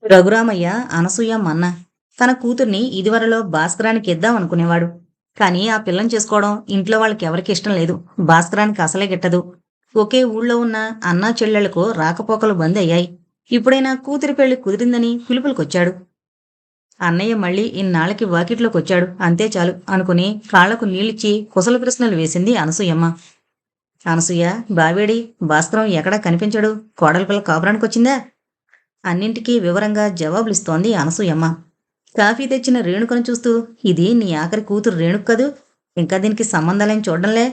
రఘురామయ్య అనసూయ మన్న తన కూతుర్ని ఇదివరలో భాస్కరానికి ఇద్దాం అనుకునేవాడు. కానీ ఆ పిల్లని చేసుకోవడం ఇంట్లో వాళ్ళకి ఎవరికి ఇష్టం లేదు. భాస్కరానికి అసలే గిట్టదు. ఒకే ఊళ్ళో ఉన్న అన్నా చెల్లెళ్లకు రాకపోకలు బంద్ అయ్యాయి. ఇప్పుడైనా కూతురి పెళ్లి కుదిరిందని పిలుపులకొచ్చాడు. అన్నయ్య మళ్ళీ ఇన్నాళ్ళకి వాకిట్లోకొచ్చాడు, అంతే చాలు అనుకుని కాళ్లకు నీళ్ళిచ్చి కుశల ప్రశ్నలు వేసింది అనసూయమ్మ. అనసూయ, బావేడి? భాస్కరం ఎక్కడా కనిపించడు. కోడలి పిల్ల కాపురానికొచ్చిందా? అన్నింటికీ వివరంగా జవాబులిస్తోంది అనసూయమ్మ. కాఫీ తెచ్చిన రేణుకను చూస్తూ, ఇది నీ ఆఖరి కూతురు రేణుక కదూ? ఇంకా దీనికి సంబంధాలేం చూడ్డంలే?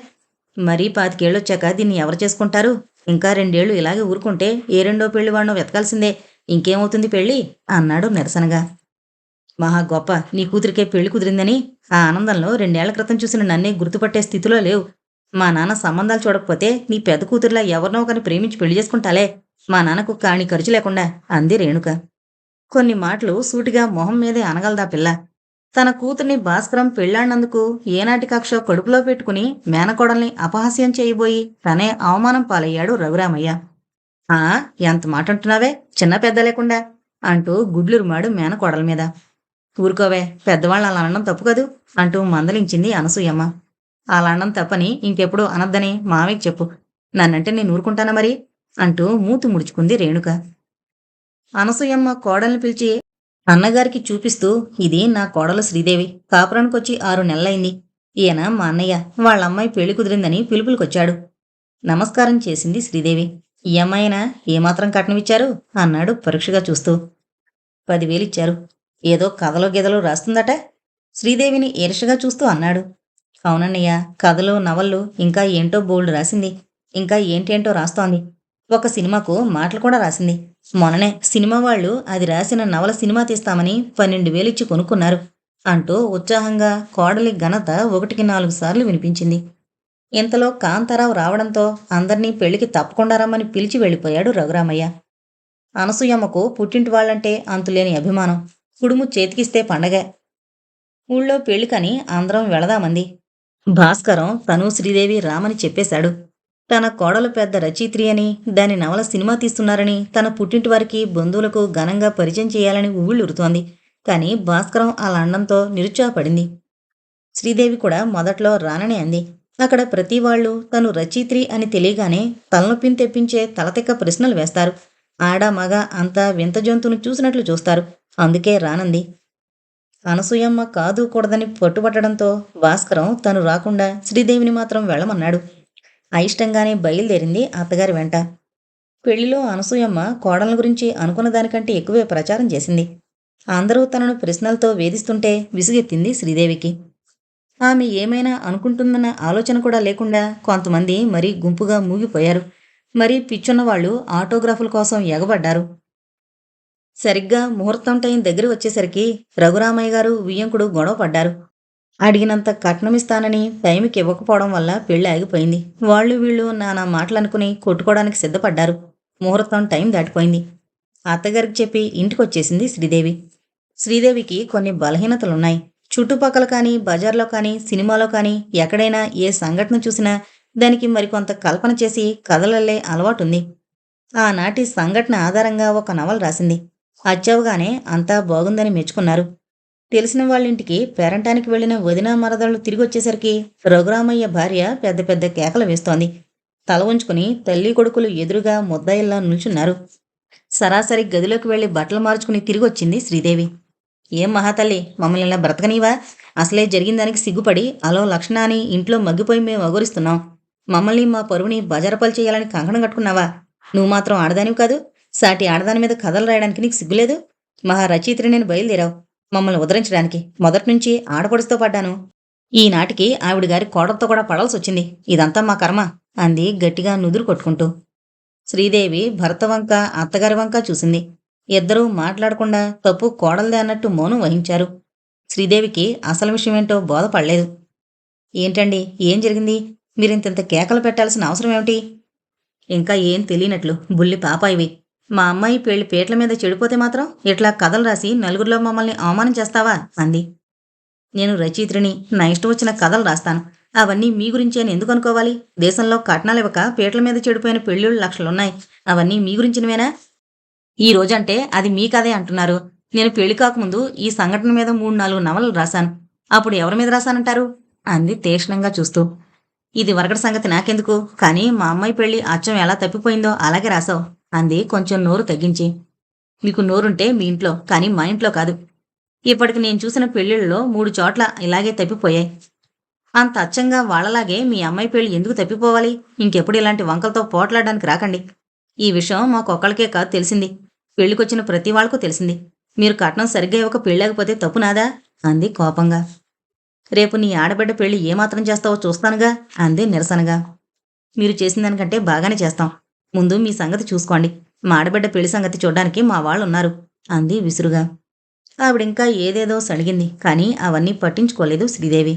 మరీ 25 దీన్ని ఎవరు చేసుకుంటారు? ఇంకా 2 ఇలాగే ఊరుకుంటే ఏ రెండో పెళ్లి వాడినో వెతకాల్సిందే. ఇంకేమవుతుంది పెళ్ళి? అన్నాడు నిరసనగా. మహా గొప్ప, నీ కూతురికే పెళ్లి కుదిరిందని ఆ ఆనందంలో 2 క్రితం చూసిన నన్నే గుర్తుపట్టే స్థితిలో లేవు. మా నాన్న సంబంధాలు చూడకపోతే నీ పెద్ద కూతురులా ఎవరినో ఒకరిని ప్రేమించి పెళ్లి చేసుకుంటాలే. మా నాన్నకు కాణి ఖర్చు లేకుండా అంది రేణుక. కొన్ని మాటలు సూటిగా మొహం మీదే అనగలదా పిల్ల. తన కూతుర్ని భాస్కరం పెళ్లాడినందుకు ఏనాటి కక్ష కడుపులో పెట్టుకుని మేనకోడల్ని అపహాస్యం చేయబోయి తనే అవమానం పాలయ్యాడు రఘురామయ్య. ఆ, ఎంత మాట అంటున్నావే, చిన్న పెద్ద లేకుండా అంటూ గుడ్లురుమాడు మేనకోడల మీద. ఊరుకోవే, పెద్దవాళ్ళు అలా అనడం తప్పు కదూ అంటూ మందలించింది అనసూయమ్మ. అలా అనడం తప్పని ఇంకెప్పుడు అనద్దని మావయ్యకి చెప్పు. నన్నంటే నేను ఊరుకుంటానా మరి అంటూ మూతి ముడుచుకుంది రేణుక. అనసూయమ్మ కోడల్ని పిలిచి అన్నగారికి చూపిస్తూ, ఇది నా కోడలు శ్రీదేవి. కాపురానికొచ్చి 6 నెలలైంది. ఈయన మా అన్నయ్య. వాళ్ళమ్మాయి పెళ్లి కుదిరిందని పిలుపులకొచ్చాడు. నమస్కారం చేసింది శ్రీదేవి. ఈ అమ్మాయినా? ఏమాత్రం కట్నమిచ్చారు అన్నాడు పరీక్షగా చూస్తూ. 10,000 ఇచ్చారు. ఏదో కథలో గీదలో రాస్తుందట. శ్రీదేవిని ఈర్షగా చూస్తూ అన్నాడు. అవునన్నయ్య, కథలు నవళ్ళు ఇంకా ఏంటో బోల్డు రాసింది. ఇంకా ఏంటేంటో రాస్తోంది. ఒక సినిమాకు మాటలు కూడా రాసింది. మొన్ననే సినిమా వాళ్ళు అది రాసిన నవల సినిమా తీస్తామని 12,000 ఇచ్చి కొనుక్కున్నారు అంటూ ఉత్సాహంగా కోడలి ఘనత 1కి 4 సార్లు వినిపించింది. ఇంతలో కాంతారావు రావడంతో అందర్నీ పెళ్లికి తప్పకుండా రమ్మని పిలిచి వెళ్ళిపోయాడు రఘురామయ్య. అనసూయమ్మకు పుట్టింటి వాళ్ళంటే అంతులేని అభిమానం. కుడుము చేతికిస్తే పండగే. ఊళ్ళో పెళ్లికని అందరం వెళదామంది. భాస్కరం తను శ్రీదేవి రామని చెప్పేశాడు. తన కోడలు పెద్ద రచయిత్రి అని, దాని నవల సినిమా తీస్తున్నారని తన పుట్టింటి వారికి బంధువులకు ఘనంగా పరిచయం చేయాలని ఉవ్విళ్ళూరుతోంది. కానీ భాస్కరం అలా అనడంతో నిరుత్సాహపడింది. శ్రీదేవి కూడా మొదట్లో రానని అంది. అక్కడ ప్రతి వాళ్ళు తను రచయిత్రి అని తెలియగానే తలనొప్పిని తెప్పించే తలతిక్క ప్రశ్నలు వేస్తారు. ఆడ మగ అంతా వింత జంతువును చూసినట్లు చూస్తారు. అందుకే రానంది. అనసూయమ్మ కాదు కూడదని పట్టుబట్టడంతో భాస్కరం తను రాకుండా శ్రీదేవిని మాత్రం వెళ్ళమన్నాడు. అయిష్టంగానే బయలుదేరింది అత్తగారి వెంట. పెళ్లిలో అనసూయమ్మ కోడల గురించి అనుకున్న దానికంటే ఎక్కువే ప్రచారం చేసింది. అందరూ తనను ప్రశ్నలతో వేధిస్తుంటే విసుగెత్తింది శ్రీదేవికి. ఆమె ఏమైనా అనుకుంటుందన్న ఆలోచన కూడా లేకుండా కొంతమంది మరీ గుంపుగా మూగిపోయారు. మరీ పిచ్చున్నవాళ్లు ఆటోగ్రాఫుల కోసం ఎగబడ్డారు. సరిగ్గా ముహూర్తం టైం దగ్గర వచ్చేసరికి రఘురామయ్య గారు వియ్యంకుడు గొడవ పడ్డారు. అడిగినంత కట్నమిస్తానని టైంకి ఇవ్వకపోవడం వల్ల పెళ్లి ఆగిపోయింది. వాళ్ళు వీళ్ళు నానా మాటలనుకుని కొట్టుకోవడానికి సిద్ధపడ్డారు. ముహూర్తం టైం దాటిపోయింది. అత్తగారికి చెప్పి ఇంటికొచ్చేసింది శ్రీదేవి. శ్రీదేవికి కొన్ని బలహీనతలున్నాయి. చుట్టుపక్కల కానీ, బజార్లో కానీ, సినిమాలో కానీ ఎక్కడైనా ఏ సంఘటన చూసినా దానికి మరికొంత కల్పన చేసి కథలల్లే అలవాటుంది. ఆనాటి సంఘటన ఆధారంగా ఒక నవల రాసింది. అచ్చవగానే అంతా బాగుందని మెచ్చుకున్నారు. తెలిసిన వాళ్ళింటికి పేరంటానికి వెళ్లిన వదినా మరదళ్ళు తిరిగొచ్చేసరికి రఘురామయ్య భార్య పెద్ద పెద్ద కేకలు వేస్తోంది. తల ఉంచుకుని తల్లి కొడుకులు ఎదురుగా ముద్దాయిల్లా నిల్చున్నారు. సరాసరి గదిలోకి వెళ్లి బట్టలు మార్చుకుని తిరిగొచ్చింది శ్రీదేవి. ఏం మహాతల్లి, మమ్మల్ని ఇలా బ్రతకనీవా? అసలే జరిగిన దానికి సిగ్గుపడి అలో లక్షణ అని ఇంట్లో మగ్గిపోయి మేము అగోరిస్తున్నాం. మమ్మల్ని మా పరువుని బజారపాలు చేయాలని కంకణం కట్టుకున్నావా? నువ్వు మాత్రం ఆడదానివి కాదు. సాటి ఆడదాని మీద కథలు రాయడానికి నీకు సిగ్గులేదు? మహా రచయిత్రి నేను బయలుదేరావు మమ్మల్ని ఉద్ధరించడానికి. మొదట్నుంచి ఆడపడుచుతో పడ్డాను. ఈనాటికి ఆవిడగారి కోడలతో కూడా పడాల్సొచ్చింది. ఇదంతా మా కర్మ అంది గట్టిగా నుదురు కొట్టుకుంటూ. శ్రీదేవి భర్త వంక అత్తగారి వంక చూసింది. ఇద్దరూ మాట్లాడకుండా తప్పు కోడల్దే అన్నట్టు మౌనం వహించారు. శ్రీదేవికి అసలు విషయమేంటో బోధపడలేదు. ఏంటండి, ఏం జరిగింది? మీరింతంత కేకలు పెట్టాల్సిన అవసరం ఏమిటి? ఇంకా ఏం తెలియనట్లు బుల్లి పాపాయివి. మా అమ్మాయి పెళ్లి పీటల మీద చెడిపోతే మాత్రం ఇట్లా కథలు రాసి నలుగురిలో మమ్మల్ని అవమానం చేస్తావా అంది. నేను రచయిత్రిని, నా ఇష్టం వచ్చిన కథలు రాస్తాను. అవన్నీ మీ గురించి అని ఎందుకు అనుకోవాలి? దేశంలో కట్నాలివ్వక పీటల మీద చెడిపోయిన పెళ్ళిళ్ళు లక్షలున్నాయి. అవన్నీ మీ గురించినవేనా? ఈ రోజంటే అది మీ కథే అంటున్నారు. నేను పెళ్లి కాకముందు ఈ సంఘటన మీద 3, 4 నవలలు రాశాను. అప్పుడు ఎవరి మీద రాశానంటారు? అంది తీక్షణంగా చూస్తూ. ఇది వరకటి సంగతి నాకెందుకు? కానీ మా అమ్మాయి పెళ్లి అచ్చం ఎలా తప్పిపోయిందో అలాగే రాశావు అంది కొంచెం నోరు తగ్గించి. మీకు నోరుంటే మీ ఇంట్లో, కానీ మా ఇంట్లో కాదు. ఇప్పటికి నేను చూసిన పెళ్లిళ్లలో 3 చోట్ల ఇలాగే తప్పిపోయాయి. అంత అచ్చంగా వాళ్ళలాగే మీ అమ్మాయి పెళ్లి ఎందుకు తప్పిపోవాలి? ఇంకెప్పుడు ఇలాంటి వంకలతో పోట్లాడడానికి రాకండి. ఈ విషయం మాకొక్కళ్ళకే కాదు తెలిసింది. పెళ్లికొచ్చిన ప్రతి వాళ్ళకు తెలిసింది. మీరు కట్నం సరిగ్గా ఇవ్వక పెళ్ళాకపోతే తప్పు నాదా? అంది కోపంగా. రేపు నీ ఆడబిడ్డ పెళ్లి ఏమాత్రం చేస్తావో చూస్తానుగా అంది నిరసనగా. మీరు చేసిన దానికంటే బాగానే చేస్తాం. ముందు మీ సంగతి చూసుకోండి. మా ఆడబిడ్డ పెళ్లి సంగతి చూడ్డానికి మా వాళ్ళున్నారు అంది విసురుగా. ఆవిడింకా ఏదేదో సణిగింది, కానీ అవన్నీ పట్టించుకోలేదు శ్రీదేవి.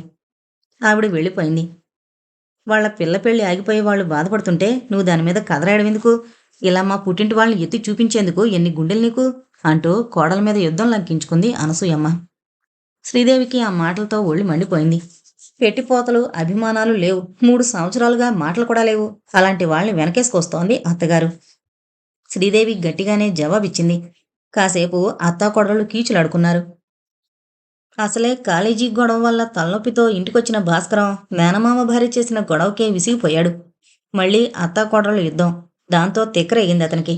ఆవిడ వెళ్ళిపోయింది. వాళ్ళ పిల్ల పెళ్లి ఆగిపోయి వాళ్ళు బాధపడుతుంటే నువ్వు దాని మీద కథ రాయడమెందుకు? ఇలా మా పుట్టింటి వాళ్ళని ఎత్తి చూపించేందుకు ఎన్ని గుండెలు నీకు? అంటూ కోడల మీద యుద్ధం లంకించుకుంది అనసూయమ్మ. శ్రీదేవికి ఆ మాటలతో ఒళ్ళు మండిపోయింది. పెట్టిపోతలు, అభిమానాలు లేవు. 3 సంవత్సరాలుగా మాటలు కూడా లేవు. అలాంటి వాళ్ళని వెనకేసుకొస్తోంది అత్తగారు. శ్రీదేవి గట్టిగానే జవాబిచ్చింది. కాసేపు అత్తాకోడళ్ళు కీచులాడుకున్నారు. అసలే కాలేజీ గొడవ వల్ల తలనొప్పితో ఇంటికొచ్చిన భాస్కరం మేనమామ భార్య చేసిన గొడవకే విసిగిపోయాడు. మళ్ళీ అత్తాకోడళ్ళు యుద్ధం. దాంతో తిక్కరేగింది అతనికి.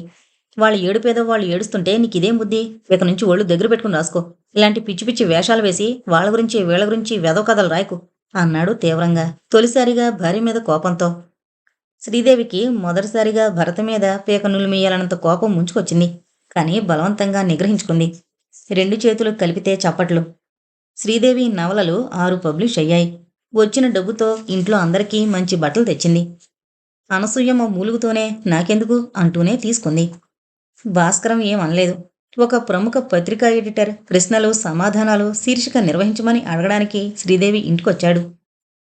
వాళ్ళు ఏడుపేదో వాళ్ళు ఏడుస్తుంటే నీకిదేం బుద్ధి? ఇక నుంచి ఒళ్ళు దగ్గర పెట్టుకుని రాసుకో. ఇలాంటి పిచ్చి పిచ్చి వేషాలు వేసి వాళ్ళ గురించి వీళ్ళ గురించి వెధవ కథలు రాయకు అన్నాడు తీవ్రంగా, తొలిసారిగా భార్య మీద కోపంతో. శ్రీదేవికి మొదటిసారిగా భరత మీద పీక నులిమేయాలన్నంత కోపం ముంచుకొచ్చింది. కానీ బలవంతంగా నిగ్రహించుకుంది. 2 చేతులు కలిపితే చప్పట్లు. శ్రీదేవి నవలలు 6 పబ్లిష్ అయ్యాయి. వచ్చిన డబ్బుతో ఇంట్లో అందరికీ మంచి బట్టలు తెచ్చింది. అనసూయమ్మ మూలుగుతూనే నాకెందుకు అంటూనే తీసుకుంది. భాస్కరం ఏం అనలేదు. ఒక ప్రముఖ పత్రికా ఎడిటర్ ప్రశ్నలు సమాధానాలు శీర్షిక నిర్వహించమని అడగడానికి శ్రీదేవి ఇంటికొచ్చాడు.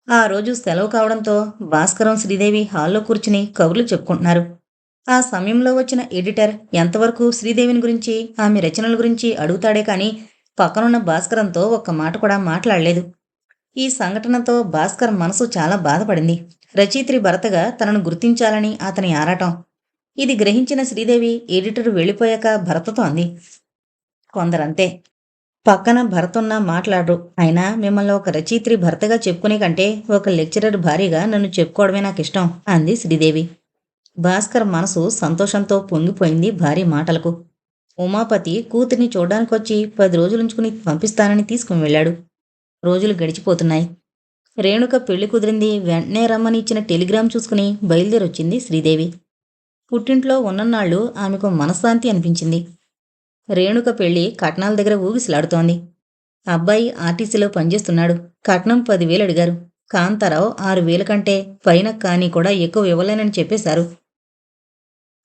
ఆ రోజు సెలవు కావడంతో భాస్కరం శ్రీదేవి హాల్లో కూర్చుని కబుర్లు చెప్పుకుంటున్నారు. ఆ సమయంలో వచ్చిన ఎడిటర్ ఎంతవరకు శ్రీదేవిని గురించి, ఆమె రచనల గురించి అడుగుతాడే కాని పక్కనున్న భాస్కరంతో ఒక్క మాట కూడా మాట్లాడలేదు. ఈ సంఘటనతో భాస్కర్ మనసు చాలా బాధపడింది. రచయిత్రి భరతగా తనను గుర్తించాలని అతని ఆరాటం. ఇది గ్రహించిన శ్రీదేవి ఎడిటర్ వెళ్ళిపోయాక భరతతో అంది. కొందరంతే. పక్కన భరతున్నా మాట్లాడరు. అయినా మిమ్మల్ని ఒక రచయిత్రి భర్తగా చెప్పుకునే కంటే ఒక లెక్చరర్ భార్యగా నన్ను చెప్పుకోవడమే నాకిష్టం అంది శ్రీదేవి. భాస్కర్ మనసు సంతోషంతో పొంగిపోయింది భార్య మాటలకు. ఉమాపతి కూతుర్ని చూడ్డానికొచ్చి 10 రోజులుంచుకుని పంపిస్తానని తీసుకుని వెళ్ళాడు. రోజులు గడిచిపోతున్నాయి. రేణుక పెళ్లి కుదిరింది. వెంటనే రమ్మని ఇచ్చిన టెలిగ్రామ్ చూసుకుని బయలుదేరొచ్చింది శ్రీదేవి. పుట్టింట్లో ఉన్నన్నాళ్ళు ఆమెకు మనశ్శాంతి అనిపించింది. రేణుక పెళ్లి కట్నాల దగ్గర ఊగిసలాడుతోంది. అబ్బాయి ఆర్టీసీలో పనిచేస్తున్నాడు. కట్నం 10,000 అడిగారు. కాంతారావు 6,000 కంటే పైన కానీ కూడా ఎక్కువ ఇవ్వలేనని చెప్పేశారు.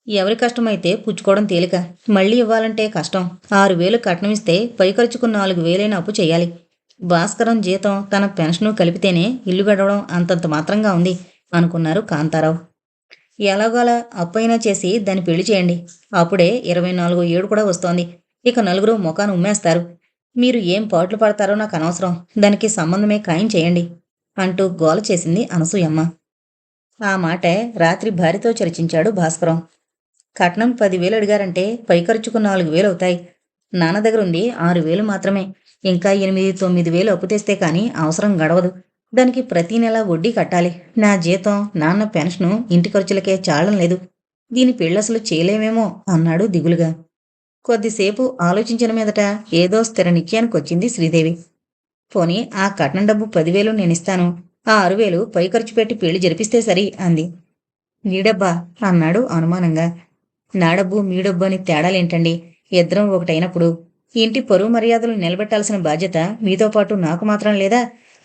ఎవరి కష్టమైతే పుచ్చుకోవడం తేలిక, మళ్ళీ ఇవ్వాలంటే కష్టం. 6,000 కట్నం ఇస్తే పై ఖర్చుకు 4,000 అప్పు చేయాలి. భాస్కరం జీతం తన పెన్షను కలిపితేనే ఇల్లు గడవడం అంతంత మాత్రంగా ఉంది అనుకున్నారు కాంతారావు. ఎలాగోలా అప్పైనా చేసి దాన్ని పెళ్లి చేయండి. అప్పుడే 24వ ఏడు కూడా వస్తోంది. ఇక నలుగురు ముఖాన ఉమ్మేస్తారు. మీరు ఏం పాట్లు పడతారో నాకు అనవసరం. దానికి సంబంధమే ఖాయం చేయండి అంటూ గోల చేసింది అనసూయమ్మ. ఆ మాటే రాత్రి భార్యతో చర్చించాడు భాస్కరం. కట్నం 10,000 అడిగారంటే పై ఖర్చుకు 4,000 అవుతాయి. నాన్న దగ్గర ఉంది 6,000 మాత్రమే. ఇంకా 8-9,000 అప్పు తెస్తే కానీ అవసరం గడవదు. దానికి ప్రతి నెల వడ్డీ కట్టాలి. నా జీతం, నాన్న పెన్షను ఇంటి ఖర్చులకే చాలడం లేదు. దీని పెళ్ళసలు చేయలేమేమో అన్నాడు దిగులుగా. కొద్దిసేపు ఆలోచించిన మీదట ఏదో స్థిర నిశ్చయానికొచ్చింది శ్రీదేవి. పోనీ ఆ కట్నం డబ్బు 10,000 నేనిస్తాను. ఆ 6,000 పై ఖర్చు పెట్టి పెళ్లి జరిపిస్తే సరి అంది. నీ డబ్బా అన్నాడు అనుమానంగా. నా డబ్బు మీ డబ్బు అని తేడాలేంటండి? ఇద్దరం ఒకటైనప్పుడు ఇంటి పరువు మర్యాదలు నిలబెట్టాల్సిన బాధ్యత మీతో పాటు నాకు మాత్రం లేదా?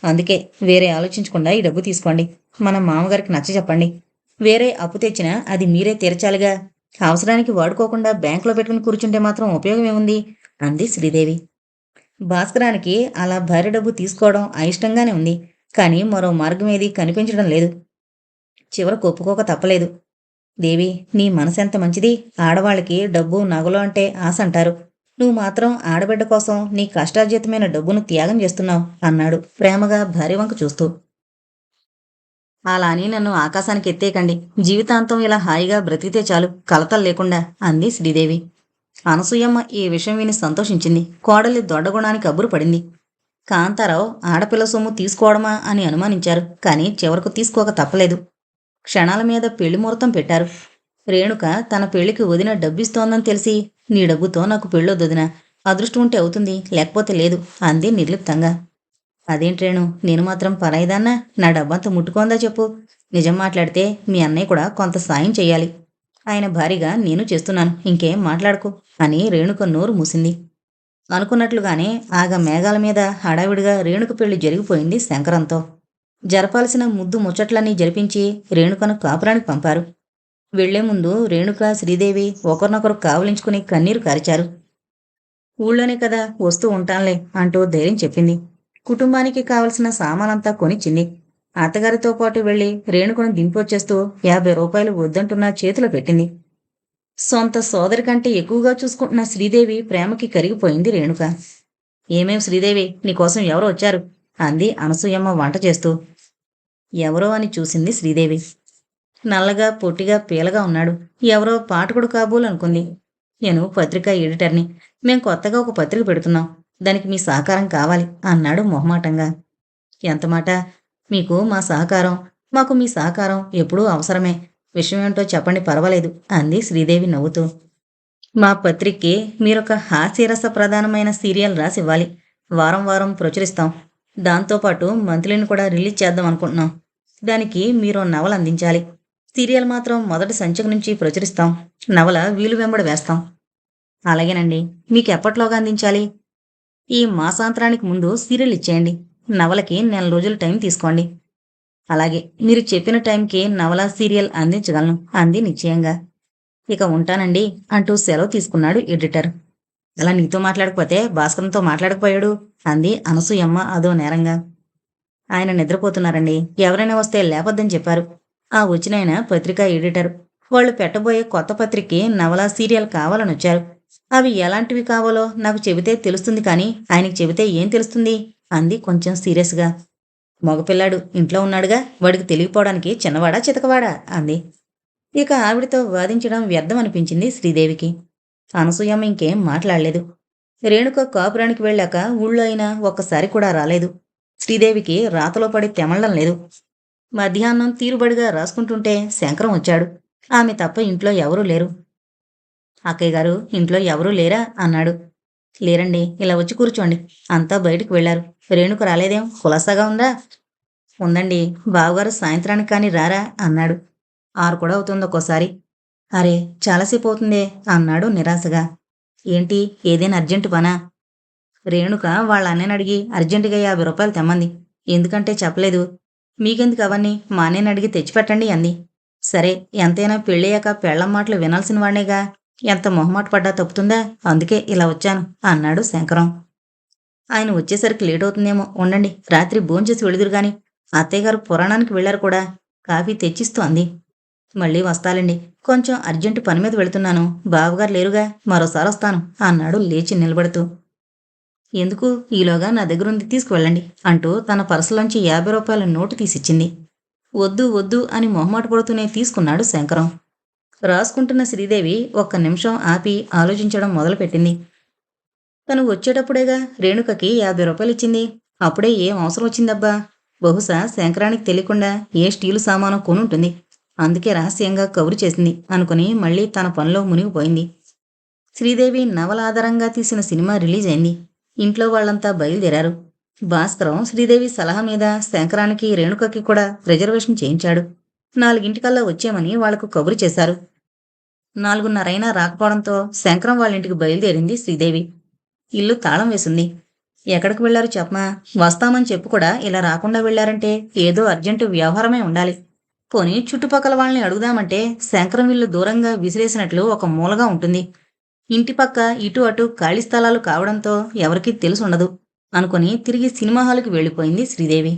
అందుకే వేరే ఆలోచించకుండా ఈ డబ్బు తీసుకోండి. మన మామగారికి నచ్చ చెప్పండి. వేరే అప్పు తెచ్చినా అది మీరే తీర్చాలిగా. అవసరానికి వాడుకోకుండా బ్యాంకులో పెట్టుకుని కూర్చుంటే మాత్రం ఉపయోగం ఏముంది అంది శ్రీదేవి. భాస్కరానికి అలా భార్య డబ్బు తీసుకోవడం అయిష్టంగానే ఉంది. కానీ మరో మార్గం ఏదీ కనిపించడం లేదు. చివరకు ఒప్పుకోక తప్పలేదు. దేవి, నీ మనసెంత మంచిది. ఆడవాళ్ళకి డబ్బు నగలు అంటే ఆశ అంటారు. నువ్వు మాత్రం ఆడబిడ్డ కోసం నీ కష్టార్జితమైన డబ్బును త్యాగం చేస్తున్నావు అన్నాడు ప్రేమగా భార్య వంక చూస్తూ. అలా అని నన్ను ఆకాశానికి ఎత్తేయకండి. జీవితాంతం ఇలా హాయిగా బ్రతికితే చాలు, కలతలు లేకుండా అంది శ్రీదేవి. అనసూయమ్మ ఈ విషయం విని సంతోషించింది. కోడలి దొడ్డగుణానికి అబ్బురు పడింది. కాంతారావు ఆడపిల్ల సొమ్ము తీసుకోవడమా అని అనుమానించారు. కానీ చివరకు తీసుకోక తప్పలేదు. క్షణాల మీద పెళ్లి ముహూర్తం పెట్టారు. రేణుక తన పెళ్లికి వదిన డబ్బిస్తోందని తెలిసి, నీ డబ్బుతో నాకు పెళ్ళొద్దొదినా, అదృష్టం ఉంటే అవుతుంది, లేకపోతే లేదు అంది నిర్లిప్తంగా. అదేంటి రేణు, నేను మాత్రం పరాయిదాన్నా? నా డబ్బంతా ముట్టుకోందా చెప్పు. నిజం మాట్లాడితే మీ అన్నయ్య కూడా కొంత సాయం చెయ్యాలి. ఆయన భారీగా నేను చేస్తున్నాను, ఇంకేం మాట్లాడకు అని రేణుక నోరు మూసింది. అనుకున్నట్లుగానే మేఘాల మీద హడావిడిగా రేణుక పెళ్లి జరిగిపోయింది శంకరంతో. జరపాల్సిన ముద్దు ముచ్చట్లన్నీ జరిపించి రేణుకను కాపురానికి పంపారు. వెళ్లే ముందు రేణుక, శ్రీదేవి ఒకరినొకరు కావలించుకుని కన్నీరు కార్చారు. ఊళ్ళోనే కదా, వస్తూ ఉంటాన్లే అంటూ ధైర్యం చెప్పింది. కుటుంబానికి కావలసిన సామానంతా కొనిచ్చింది. అత్తగారితో పాటు వెళ్లి రేణుకను దింపొచ్చేస్తూ 50 రూపాయలు వద్దంటున్నా చేతిలో పెట్టింది. సొంత సోదరి కంటే ఎక్కువగా చూసుకుంటున్న శ్రీదేవి ప్రేమకి కరిగిపోయింది రేణుక. ఏమేం శ్రీదేవి, నీకోసం ఎవరో వచ్చారు అంది అనసూయమ్మ వంట చేస్తూ. ఎవరో అని చూసింది శ్రీదేవి. నల్లగా పొట్టిగా పీలగా ఉన్నాడు. ఎవరో పాఠకుడు కాబోలనుకుంది. నేను పత్రికా ఎడిటర్ని. మేం కొత్తగా ఒక పత్రిక పెడుతున్నాం. దానికి మీ సహకారం కావాలి అన్నాడు మొహమాటంగా. ఎంతమాట? మీకు మా సహకారం, మాకు మీ సహకారం ఎప్పుడూ అవసరమే. విషయమేంటో చెప్పండి, పర్వాలేదు అంది శ్రీదేవి నవ్వుతూ. మా పత్రికకి మీరొక హాస్యరస ప్రధానమైన సీరియల్ రాసివ్వాలి. వారం వారం ప్రచురిస్తాం. దాంతోపాటు మంత్లీని కూడా రిలీజ్ చేద్దాం అనుకుంటున్నాం. దానికి మీరు నవల అందించాలి. సీరియల్ మాత్రం మొదటి సంచిక నుంచి ప్రచురిస్తాం. నవల వీలు వెంబడి వేస్తాం. అలాగేనండి. మీకు ఎప్పట్లోగా అందించాలి? ఈ మాసాంతరానికి ముందు సీరియల్ ఇచ్చేయండి. నవలకి 4 రోజులు టైం తీసుకోండి. అలాగే, మీరు చెప్పిన టైంకి నవల, సీరియల్ అందించగలను అంది నిశ్చయంగా. ఇక ఉంటానండి అంటూ సెలవు తీసుకున్నాడు ఎడిటర్. అలా నీతో మాట్లాడకపోతే భాస్కరంతో మాట్లాడకపోయాడు అంది అనసూయమ్మ అదో నేరంగా. ఆయన నిద్రపోతున్నారండి. ఎవరైనా వస్తే లేపొద్దని చెప్పారు. ఆ వచ్చినాయన పత్రికా ఎడిటర్. వాళ్ళు పెట్టబోయే కొత్త పత్రికకి నవల, సీరియల్ కావాలని వచ్చారు. అవి ఎలాంటివి కావాలో నాకు చెబితే తెలుస్తుంది, కానీ ఆయనకి చెబితే ఏం తెలుస్తుంది అంది కొంచెం సీరియస్గా. మగపిల్లాడు ఇంట్లో ఉన్నాడుగా, వాడికి తెలియపోవడానికి చిన్నవాడా చితకవాడా అంది. ఇక ఆవిడతో వాదించడం వ్యర్థం అనిపించింది శ్రీదేవికి. అనసూయమ్మ ఇంకేం మాట్లాడలేదు. రేణుక కాపురానికి వెళ్ళాక ఊళ్ళో అయినా ఒక్కసారి కూడా రాలేదు. శ్రీదేవికి రాతలో పడి తెమళ్లం లేదు. మధ్యాహ్నం తీరుబడిగా రాసుకుంటుంటే శంకరం వచ్చాడు. ఆమె తప్ప ఇంట్లో ఎవరూ లేరు. అక్కయ్య గారు, ఇంట్లో ఎవరూ లేరా అన్నాడు. లేరండి, ఇలా వచ్చి కూర్చోండి. అంతా బయటకు వెళ్లారు. రేణుక రాలేదేం? కులాసాగా ఉందా? ఉందండి. బావగారు సాయంత్రానికి కాని రారా అన్నాడు. 6 కూడా అవుతుంది ఒక్కోసారి. అరే, చాలాసేపు అవుతుందే అన్నాడు నిరాశగా. ఏంటి, ఏదైనా అర్జెంటు పనా? రేణుక వాళ్ళ అన్నయ్యని అడిగి అర్జెంటుగా 50 రూపాయలు తెమ్మంది. ఎందుకంటే చెప్పలేదు. మీకెందుకు అవన్నీ, మా అన్నయ్యని అడిగి తెచ్చిపెట్టండి అంది. సరే, ఎంతైనా పెళ్ళయ్యాక పెళ్ళం మాటలు వినాల్సిన వాణ్ణేగా. ఎంత మొహమాట పడ్డా తప్పుతుందా? అందుకే ఇలా వచ్చాను అన్నాడు శంకరం. ఆయన వచ్చేసరికి లేట్ అవుతుందేమో, ఉండండి, రాత్రి భోంచేసి వెళుదురు గాని. అత్తయ్యగారు పురాణానికి వెళ్లారు కూడా. కాఫీ తెచ్చిస్తూ అంది. మళ్ళీ వస్తాలండి, కొంచెం అర్జెంటు పని మీద వెళుతున్నాను. బావగారు లేరుగా, మరోసారి వస్తాను అన్నాడు లేచి నిలబడుతూ. ఎందుకు, ఈలోగా నా దగ్గరుంది, తీసుకువెళ్ళండి అంటూ తన పర్సులోంచి 50 రూపాయల నోటు తీసిచ్చింది. వద్దు వద్దు అని మొహమాట పడుతూనే తీసుకున్నాడు శంకరం. రాసుకుంటున్న శ్రీదేవి ఒక్క నిమిషం ఆపి ఆలోచించడం మొదలుపెట్టింది. తను వచ్చేటప్పుడేగా రేణుకకి 50 రూపాయలిచ్చింది. అప్పుడే ఏం అవసరం వచ్చిందబ్బా? బహుశా శంకరానికి తెలియకుండా ఏ స్టీలు సామాను కొనుంటుంది. అందుకే రహస్యంగా కబురు చేసింది అనుకుని మళ్ళీ తన పనిలో మునిగిపోయింది. శ్రీదేవి నవల ఆధారంగా తీసిన సినిమా రిలీజ్ అయింది. ఇంట్లో వాళ్లంతా బయలుదేరారు. భాస్కరం శ్రీదేవి సలహా మీద శంకరానికి, రేణుకకి కూడా రిజర్వేషన్ చేయించాడు. 4 వచ్చేమని వాళ్లకు కబురు చేశారు. 4:30 అయినా రాకపోవడంతో శంకరం వాళ్ళింటికి బయలుదేరింది శ్రీదేవి. ఇల్లు తాళం వేసింది. ఎక్కడికి వెళ్లారు చెప్పమా? వస్తామని చెప్పు కూడా ఇలా రాకుండా వెళ్లారంటే ఏదో అర్జెంటు వ్యవహారమే ఉండాలి. పోనీ చుట్టుపక్కల వాళ్ళని అడుగుదామంటే శంకరం ఇల్లు దూరంగా విసిరేసినట్లు ఒక మూలగా ఉంటుంది. ఇంటిపక్క ఇటు అటు ఖాళీ స్థలాలు కావడంతో ఎవరికీ తెలుసుండదు అనుకుని తిరిగి సినిమా హాలుకి వెళ్ళిపోయింది శ్రీదేవి.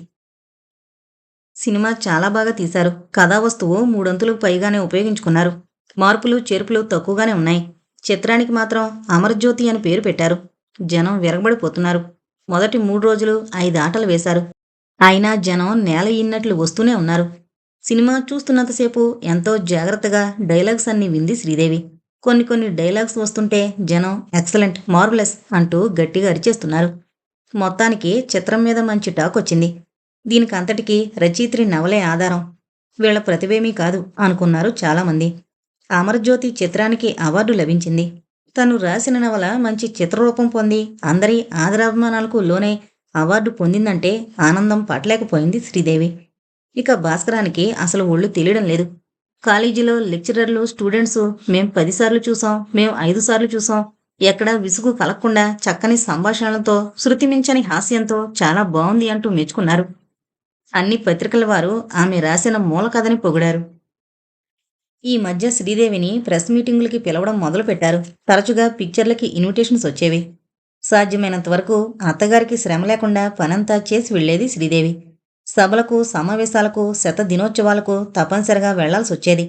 సినిమా చాలా బాగా తీశారు. కథా వస్తువు 3 అంతులకు పైగానే ఉపయోగించుకున్నారు. మార్పులు చేర్పులు తక్కువగానే ఉన్నాయి. చిత్రానికి మాత్రం అమరజ్యోతి అని పేరు పెట్టారు. జనం విరగబడిపోతున్నారు. మొదటి 3 రోజులు 5 ఆటలు వేశారు. అయినా జనం నేల ఈన్నట్లు వస్తూనే ఉన్నారు. సినిమా చూస్తున్నంతసేపు ఎంతో జాగ్రత్తగా డైలాగ్స్ అన్నీ వింది శ్రీదేవి. కొన్ని కొన్ని డైలాగ్స్ వస్తుంటే జనం ఎక్సలెంట్, మార్వలస్ అంటూ గట్టిగా అరిచేస్తున్నారు. మొత్తానికి చిత్రం మీద మంచి టాక్ వచ్చింది. దీనికంతటికీ రచయిత్రి నవలే ఆధారం. వీళ్ళ ప్రతిభేమీ కాదు అనుకున్నారు చాలామంది. అమరజ్యోతి చిత్రానికి అవార్డు లభించింది. తను రాసిన నవల మంచి చిత్రరూపం పొంది అందరి ఆదరాభిమానాలకు లోనై అవార్డు పొందిందంటే ఆనందం పట్టలేకపోయింది శ్రీదేవి. ఇక భాస్కరానికి అసలు ఒళ్ళు తెలియడం లేదు. కాలేజీలో లెక్చరర్లు, స్టూడెంట్సు మేం 10 సార్లు చూసాం, మేం 5 సార్లు చూసాం, ఎక్కడా విసుగు కలగకుండా చక్కని సంభాషణలతో, శృతిమించని హాస్యంతో చాలా బావుంది అంటూ మెచ్చుకున్నారు. అన్ని పత్రికల వారు ఆమె రాసిన మూల కథని పొగిడారు. ఈ మధ్య శ్రీదేవిని ప్రెస్ మీటింగులకి పిలవడం మొదలుపెట్టారు. తరచుగా పిక్చర్లకి ఇన్విటేషన్స్ వచ్చేవి. సాధ్యమైనంత వరకు అత్తగారికి శ్రమ లేకుండా పనంతా చేసి వెళ్లేది శ్రీదేవి. సభలకు, సమావేశాలకు, శతదినోత్సవాలకు తప్పనిసరిగా వెళ్లాల్సొచ్చేది.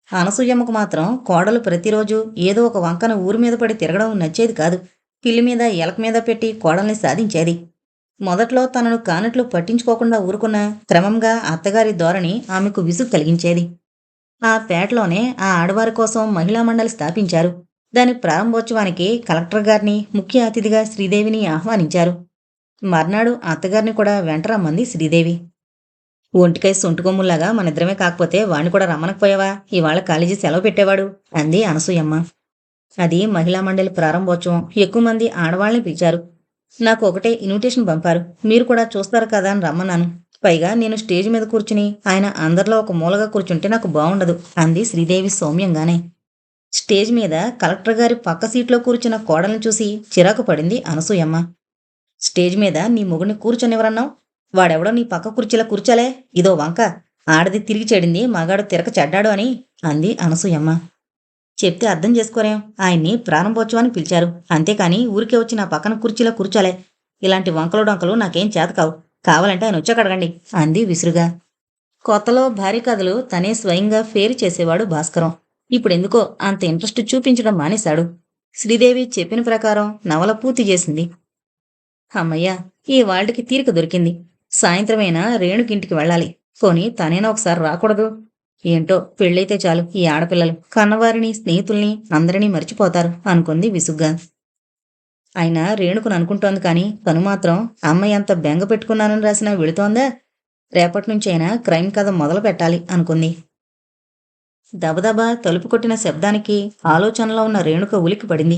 అనసూయమ్మకు మాత్రం కోడలు ప్రతిరోజు ఏదో ఒక వంకన ఊరి మీద పడి తిరగడం నచ్చేది కాదు. పిల్లి మీద, ఎలక మీద పెట్టి కోడల్ని సాధించేది. మొదట్లో తనను కానట్లు పట్టించుకోకుండా ఊరుకున్న క్రమంగా అత్తగారి ధోరణి ఆమెకు విసుగు కలిగించేది. ఆ పేటలోనే ఆ ఆడవారి కోసం మహిళా మండలి స్థాపించారు. దాని ప్రారంభోత్సవానికి కలెక్టర్ గారిని ముఖ్య అతిథిగా శ్రీదేవిని ఆహ్వానించారు. మర్నాడు అత్తగారిని కూడా వెంట రమ్మంది శ్రీదేవి. ఒంటికై సొంటుకొమ్ముల్లాగా మనిద్దరమే కాకపోతే వాణ్ణి కూడా రమ్మనకపోయావా? ఇవాళ కాలేజీ సెలవు పెట్టేవాడు అంది అనసూయమ్మ. అది మహిళా మండలి ప్రారంభోత్సవం. ఎక్కువ మంది ఆడవాళ్ళని పిలిచారు. నాకు ఒకటే ఇన్విటేషన్ పంపారు. మీరు కూడా చూస్తారు కదా అని రమ్మన్నాను. పైగా నేను స్టేజ్ మీద కూర్చుని ఆయన అందరిలో ఒక మూలగా కూర్చుంటే నాకు బాగుండదు అంది శ్రీదేవి సౌమ్యంగానే. స్టేజ్ మీద కలెక్టర్ గారి పక్క సీట్లో కూర్చున్న కోడల్ని చూసి చిరాకు పడింది అనసూయమ్మ. స్టేజ్ మీద నీ మొగుడిని కూర్చొనివరన్నావు? వాడెవడో నీ పక్క కుర్చీలా కూర్చోలే. ఇదో వంక. ఆడది తిరిగి చెడింది, మగాడు తిరక చెడ్డాడు అని అంది అనసూయమ్మ. చెప్తే అర్థం చేసుకోరేం. ఆయన్ని ప్రారంభోత్సవానికి పిలిచారు. అంతేకాని ఊరికే వచ్చి నా పక్కన కుర్చీలో కూర్చోలే. ఇలాంటి వంకలు డొంకలు నాకేం చేతకావు. కావాలంటే ఆయన వచ్చాక అడగండి అంది విసురుగా. కొత్తలో భారీ కథలు తనే స్వయంగా ఫేరు చేసేవాడు భాస్కరం. ఇప్పుడెందుకో అంత ఇంట్రెస్ట్ చూపించడం మానేశాడు. శ్రీదేవి చెప్పిన ప్రకారం నవల పూర్తి చేసింది. అమ్మయ్య, ఈ వాళ్ళకి తీరిక దొరికింది. సాయంత్రమైనా రేణుకింటికి వెళ్ళాలి. పోనీ తనైనా ఒకసారి రాకూడదు? ఏంటో పెళ్ళైతే చాలు ఈ ఆడపిల్లలు కన్నవారిని, స్నేహితుల్ని అందరినీ మర్చిపోతారు అనుకుంది విసుగ్గా. అయినా రేణుకుని అనుకుంటోంది కానీ తను మాత్రం అమ్మాయి అంత బెంగ పెట్టుకున్నానని రాసినా వెళుతోందా? రేపటినుంచైనా క్రైమ్ కథ మొదలు పెట్టాలి అనుకుంది. దబదబా తలుపు కొట్టిన శబ్దానికి ఆలోచనలో ఉన్న రేణుక ఉలిక్కి పడింది.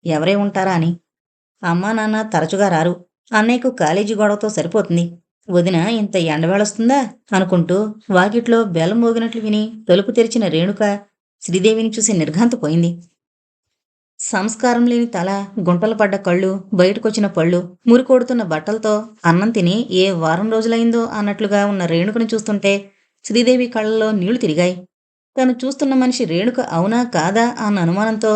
ఎవరే ఉంటారా అని. అమ్మా నాన్న తరచుగా రారు. అన్నయ్యకు కాలేజీ గొడవతో సరిపోతుంది. వదిన ఇంత ఎండవేళొస్తుందా అనుకుంటూ వాకిట్లో బెల్లం మోగినట్లు విని తలుపు తెరిచిన రేణుక శ్రీదేవిని చూసి నిర్ఘాంతపోయింది. సంస్కారం లేని తల, గుంటలు పడ్డ కళ్ళు, బయటకొచ్చిన పళ్ళు, మురికొడుతున్న బట్టలతో అన్నం తిని ఏ వారం రోజులైందో అన్నట్లుగా ఉన్న రేణుకను చూస్తుంటే శ్రీదేవి కళ్ళల్లో నీళ్లు తిరిగాయి. తను చూస్తున్న మనిషి రేణుక అవునా కాదా అన్న అనుమానంతో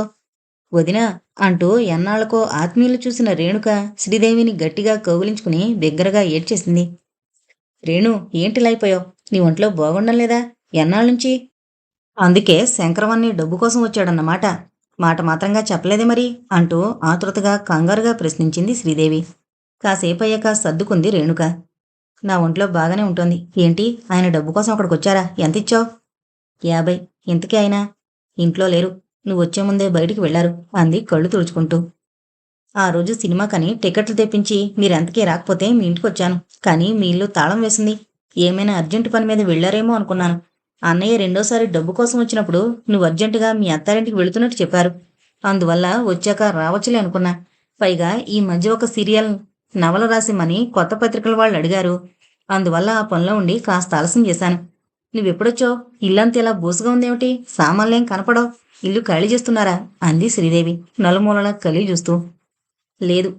వదినా అంటూ ఎన్నాళ్లకో ఆత్మీయులు చూసిన రేణుక శ్రీదేవిని గట్టిగా కౌగిలించుకుని బిగ్గరగా ఏడ్చేసింది. రేణు, ఏంటిలైపోయావు? నీ ఒంట్లో బాగుండం లేదా? ఎన్నాళ్ళనుంచి? అందుకే శంకరవన్ని డబ్బు కోసం వచ్చాడన్నమాట. మాట మాత్రంగా చెప్పలేదే మరి అంటూ ఆతృతగా కంగారుగా ప్రశ్నించింది శ్రీదేవి. కాసేపయ్యాక సర్దుకుంది రేణుక. నా ఒంట్లో బాగానే ఉంటుంది. ఏంటి, ఆయన డబ్బు కోసం అక్కడికొచ్చారా? ఎంతిచ్చావు? 50. ఇంతకీ అయినా ఇంట్లో లేరు. నువ్వొచ్చే ముందే బయటికి వెళ్లారు అంది కళ్ళు తుడుచుకుంటూ. ఆ రోజు సినిమాకని టికెట్లు తెప్పించి మీరెంతకీ రాకపోతే మీ ఇంటికొచ్చాను. కానీ మీ ఇల్లు తాళం వేసింది. ఏమైనా అర్జెంటు పని మీద వెళ్లారేమో అనుకున్నాను. అన్నయ్య రెండోసారి డబ్బు కోసం వచ్చినప్పుడు నువ్వు అర్జెంటుగా మీ అత్తారింటికి వెళుతున్నట్టు చెప్పారు. అందువల్ల వచ్చాక రావచ్చులే అనుకున్నా. పైగా ఈ మధ్య ఒక సీరియల్ నవల రాసిమ్మని కొత్త పత్రికల వాళ్ళు అడిగారు. అందువల్ల ఆ పనిలో ఉండి కాస్త ఆలస్యం చేశాను. నువ్వెప్పుడొచ్చావు? ఇల్లంతా ఇలా బోసుగా ఉందేమిటి? సామాన్లేం కనపడవు. ఇల్లు ఖాళీ చేస్తున్నారా అంది శ్రీదేవి నలుమూలలా కలిగి చూస్తూ. లేదు.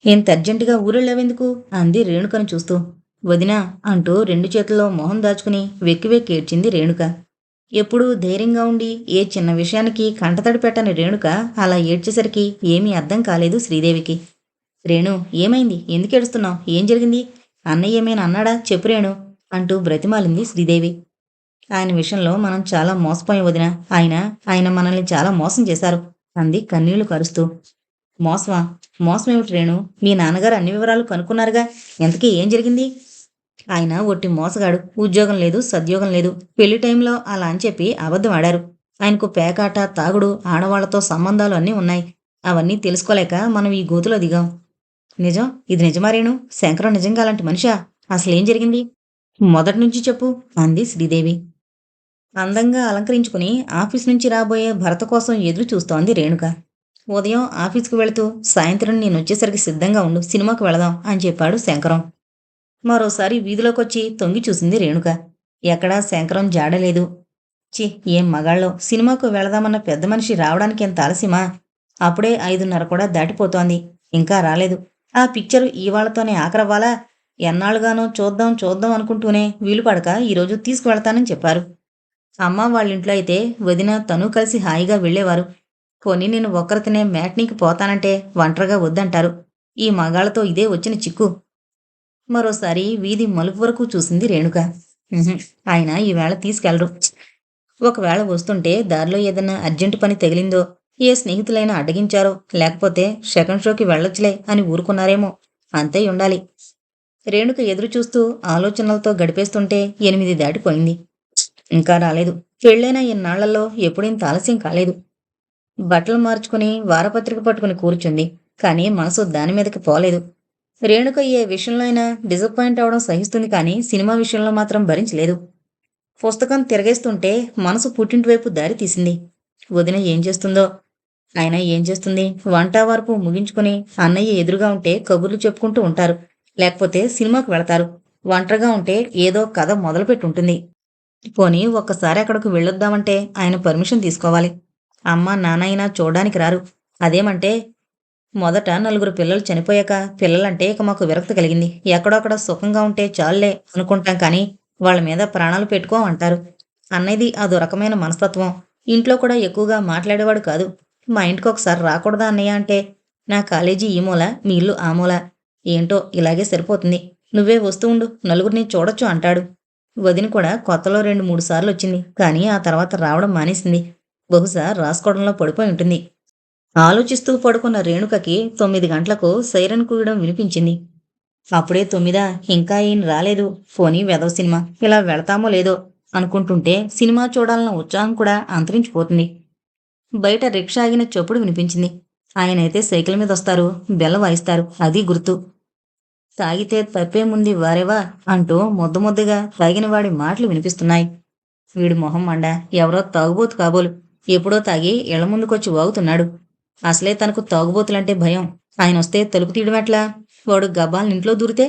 ఇంత అర్జెంటుగా ఊరెళ్ళావెందుకు అంది రేణుకను చూస్తూ. వదినా అంటూ 2 చేతుల్లో మొహం దాచుకుని వెక్కి వెక్కి ఏడ్చింది రేణుక. ఎప్పుడూ ధైర్యంగా ఉండి ఏ చిన్న విషయానికి కంటతడి పెట్టని రేణుక అలా ఏడ్చేసరికి ఏమీ అర్థం కాలేదు శ్రీదేవికి. రేణు, ఏమైంది? ఎందుకు ఏడుస్తున్నావు? ఏం జరిగింది? అన్నయ్య ఏమైనా అన్నాడా? చెప్పు రేణు అంటూ బ్రతిమాలింది శ్రీదేవి. ఆయన విషయంలో మనం చాలా మోసపోయాం వదినా. ఆయన మనల్ని చాలా మోసం చేశారు అంది కన్నీళ్లు కరుస్తూ. మోసమా? మోసమేమిటి రేణు? మీ నాన్నగారు అన్ని వివరాలు కనుక్కున్నారుగా. ఎంతకీ ఏం జరిగింది? ఆయన ఒట్టి మోసగాడు. ఉద్యోగం లేదు, సద్యోగం లేదు. పెళ్లి టైంలో అలా అని చెప్పి అబద్ధం ఆడారు. ఆయనకు పేకాట, తాగుడు, ఆడవాళ్లతో సంబంధాలు అన్నీ ఉన్నాయి. అవన్నీ తెలుసుకోలేక మనం ఈ గోతిలో దిగాం. నిజం? ఇది నిజమా రేణు? శంకరం నిజంగా అలాంటి మనిషా? అసలేం జరిగింది? మొదటి నుంచి చెప్పు అంది శ్రీదేవి. అందంగా అలంకరించుకుని ఆఫీస్ నుంచి రాబోయే భర్త కోసం ఎదురు చూస్తోంది రేణుక. ఉదయం ఆఫీస్కి వెళుతూ సాయంత్రం నేనొచ్చేసరికి సిద్ధంగా ఉండు, సినిమాకి వెళదాం అని చెప్పాడు శంకరం. మరోసారి వీధిలోకొచ్చి తొంగి చూసింది రేణుక. ఎక్కడా శంకరం జాడలేదు. ఛీ, ఏం మగాళ్ళో, సినిమాకు వెళదామన్న పెద్ద మనిషి రావడానికి ఎంత ఆలస్యమా? అప్పుడే 5:30 కూడా దాటిపోతోంది. ఇంకా రాలేదు. ఆ పిక్చరు ఇవాళతోనే ఆఖరవ్వాలా? ఎన్నాళ్ళుగానో చూద్దాం చూద్దాం అనుకుంటూనే వీలుపడక ఈరోజు తీసుకువెళతానని చెప్పారు. అమ్మ వాళ్ళింట్లో అయితే వదిన, తను కలిసి హాయిగా వెళ్ళేవారు. పోనీ నేను ఒక్కరితోనే మ్యాట్నీకి పోతానంటే ఒంటరిగా వద్దంటారు. ఈ మగాళ్ళతో ఇదే వచ్చిన చిక్కు. మరోసారి వీధి మలుపు వరకు చూసింది రేణుక. ఉహుం, ఆయన ఈవేళ తీసుకెళ్లరు. ఒకవేళ వస్తుంటే దారిలో ఏదన్నా అర్జెంటు పని తగిలిందో, ఏ స్నేహితులైనా అడ్డగించారో, లేకపోతే సెకండ్ షోకి వెళ్ళొచ్చులే అని ఊరుకున్నారేమో. అంతే ఉండాలి. రేణుక ఎదురు చూస్తూ ఆలోచనలతో గడిపేస్తుంటే 8 దాటిపోయింది. ఇంకా రాలేదు. పెళ్ళైన ఇన్నాళ్లలో ఎప్పుడింత ఆలస్యం కాలేదు. బట్టలు మార్చుకుని వారపత్రిక పట్టుకుని కూర్చుంది. కానీ మనసు దాని మీదకి పోలేదు. రేణుక ఏ విషయంలో అయినా డిసప్పాయింట్ అవడం సహిస్తుంది, కానీ సినిమా విషయంలో మాత్రం భరించలేదు. పుస్తకం తిరగేస్తుంటే మనసు పుట్టింటి వైపు దారి తీసింది. వదిన ఏం చేస్తుందో? ఆయన ఏం చేస్తుంది? వంట వరపు ముగించుకుని అన్నయ్య ఎదురుగా ఉంటే కబుర్లు చెప్పుకుంటూ ఉంటారు, లేకపోతే సినిమాకు వెళతారు. ఒంటరిగా ఉంటే ఏదో కథ మొదలుపెట్టి ఉంటుంది. పోనీ ఒక్కసారి అక్కడకు వెళ్ళొద్దామంటే ఆయన పర్మిషన్ తీసుకోవాలి. అమ్మ నాన్న అయినా చూడ్డానికి రారు. అదేమంటే, మొదట 4 పిల్లలు చనిపోయాక పిల్లలంటే ఇక మాకు విరక్తి కలిగింది. ఎక్కడొక్కడ సుఖంగా ఉంటే చాలులే అనుకుంటాం, కానీ వాళ్ళ మీద ప్రాణాలు పెట్టుకోం అంటారు. అన్నయ్యది అదో రకమైన మనస్తత్వం. ఇంట్లో కూడా ఎక్కువగా మాట్లాడేవాడు కాదు. మా ఇంటికి ఒకసారి రాకూడదా అన్నయ్య అంటే, నా కాలేజీ ఈ మూల, మీ ఇల్లు ఆ మూల. ఏంటో ఇలాగే సరిపోతుంది. నువ్వే వస్తూ ఉండు, నలుగురిని చూడొచ్చు అంటాడు. వదిన కూడా కొత్తలో 2-3 సార్లు వచ్చింది, కానీ ఆ తర్వాత రావడం మానేసింది. బహుశా రాసుకోవడంలో పడిపోయి ఉంటుంది. ఆలోచిస్తూ పడుకున్న రేణుకకి 9 గంటలకు సైరన్ కూయడం వినిపించింది. అప్పుడే 9? ఇంకా ఈయన రాలేదు. పోనీ వెధవ సినిమా, ఇలా వెళతామో లేదో అనుకుంటుంటే సినిమా చూడాలన్న ఉత్సాహం కూడా అంతరించిపోతుంది. బయట రిక్షా ఆగిన చప్పుడు వినిపించింది. ఆయనైతే సైకిల్ మీద వస్తారు, బెల్ల వాయిస్తారు, అది గుర్తు. తాగితే తప్పేముంది వారేవా అంటూ ముద్ద ముద్దగా తాగినవాడి మాటలు వినిపిస్తున్నాయి. వీడి మొహం మండ, ఎవరో తాగుబోతు కాబోలు. ఎప్పుడో తాగి ఇళ్ల ముందుకొచ్చి వాగుతున్నాడు. అసలే తనకు తాగుబోతులంటే భయం. ఆయనొస్తే తలుపు తీయడమెట్లా? వాడు గబాలనింట్లో దూరితే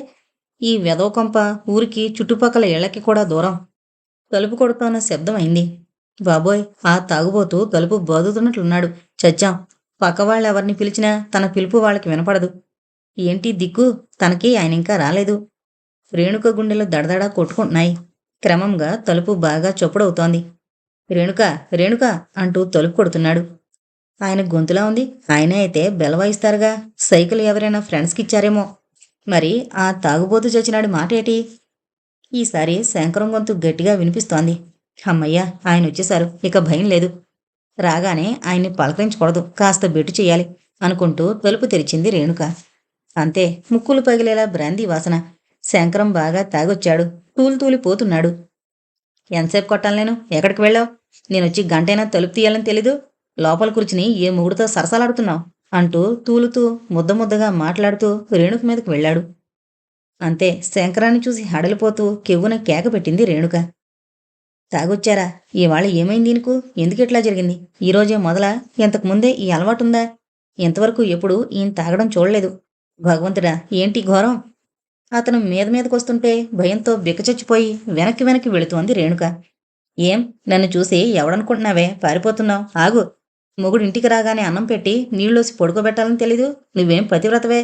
ఈ వెధవ కొంప ఊరికి చుట్టుపక్కల ఇళ్లకి కూడా దూరం. తలుపు కొడుతోన్న శబ్దం అయింది. బాబోయ్, ఆ తాగుబోతు తలుపు బాదుతున్నట్లున్నాడు. చచ్చాం. పక్కవాళ్ళెవర్ని పిలిచినా తన పిలుపు వాళ్ళకి వినపడదు. ఏంటి దిక్కు? తనకి ఆయనింకా రాలేదు. రేణుక గుండెలు దడదడా కొట్టుకుంటున్నాయి. క్రమంగా తలుపు బాగా చప్పుడవుతోంది. రేణుక, రేణుక అంటూ తలుపు కొడుతున్నాడు. ఆయన గొంతులా ఉంది. ఆయనే అయితే బెల్ వాయిస్తారుగా. సైకిల్ ఎవరైనా ఫ్రెండ్స్కి ఇచ్చారేమో. మరి ఆ తాగుబోతు చచ్చినాడి మాటేటి? ఈసారి శంకరం గొంతు గట్టిగా వినిపిస్తోంది. అమ్మయ్య, ఆయన వచ్చేశారు, ఇక భయం లేదు. రాగానే ఆయన్ని పలకరించకూడదు, కాస్త బెట్టు చెయ్యాలి అనుకుంటూ తలుపు తెరిచింది రేణుక. అంతే, ముక్కులు పగిలేలా బ్రాందీ వాసన. శంకరం బాగా తాగొచ్చాడు. తూలిపోతున్నాడు. ఎంతసేపు కొట్టాలి నేను? ఎక్కడికి వెళ్ళావు? నేనొచ్చి గంటైనా తలుపు తీయాలని తెలీదు? లోపల కూర్చుని ఏ మొగుడుతో సరసాలాడుతున్నావు అంటూ తూలుతూ ముద్దగా మాట్లాడుతూ రేణుక మీదకు వెళ్ళాడు. అంతే, శంకరాన్ని చూసి హడలిపోతూ కెవ్వున కేక పెట్టింది రేణుక. తాగొచ్చారా? ఇవాళ ఏమైంది నీకు? ఎందుకిట్లా జరిగింది? ఈరోజే మొదలా? ఇంతకుముందే ఈ అలవాటుందా? ఇంతవరకు ఎప్పుడు ఈయన తాగడం చూడలేదు. భగవంతుడా, ఏంటి ఘోరం? అతను మీదకొస్తుంటే భయంతో బిక్కచచ్చిపోయి వెనక్కి వెళుతోంది రేణుక. ఏం, నన్ను చూసి ఎవడనుకుంటున్నావే పారిపోతున్నావు? ఆగు. మొగుడింటికి రాగానే అన్నం పెట్టి నీళ్ళోసి పడుకోబెట్టాలని తెలీదు? నువ్వేం పతివ్రతవే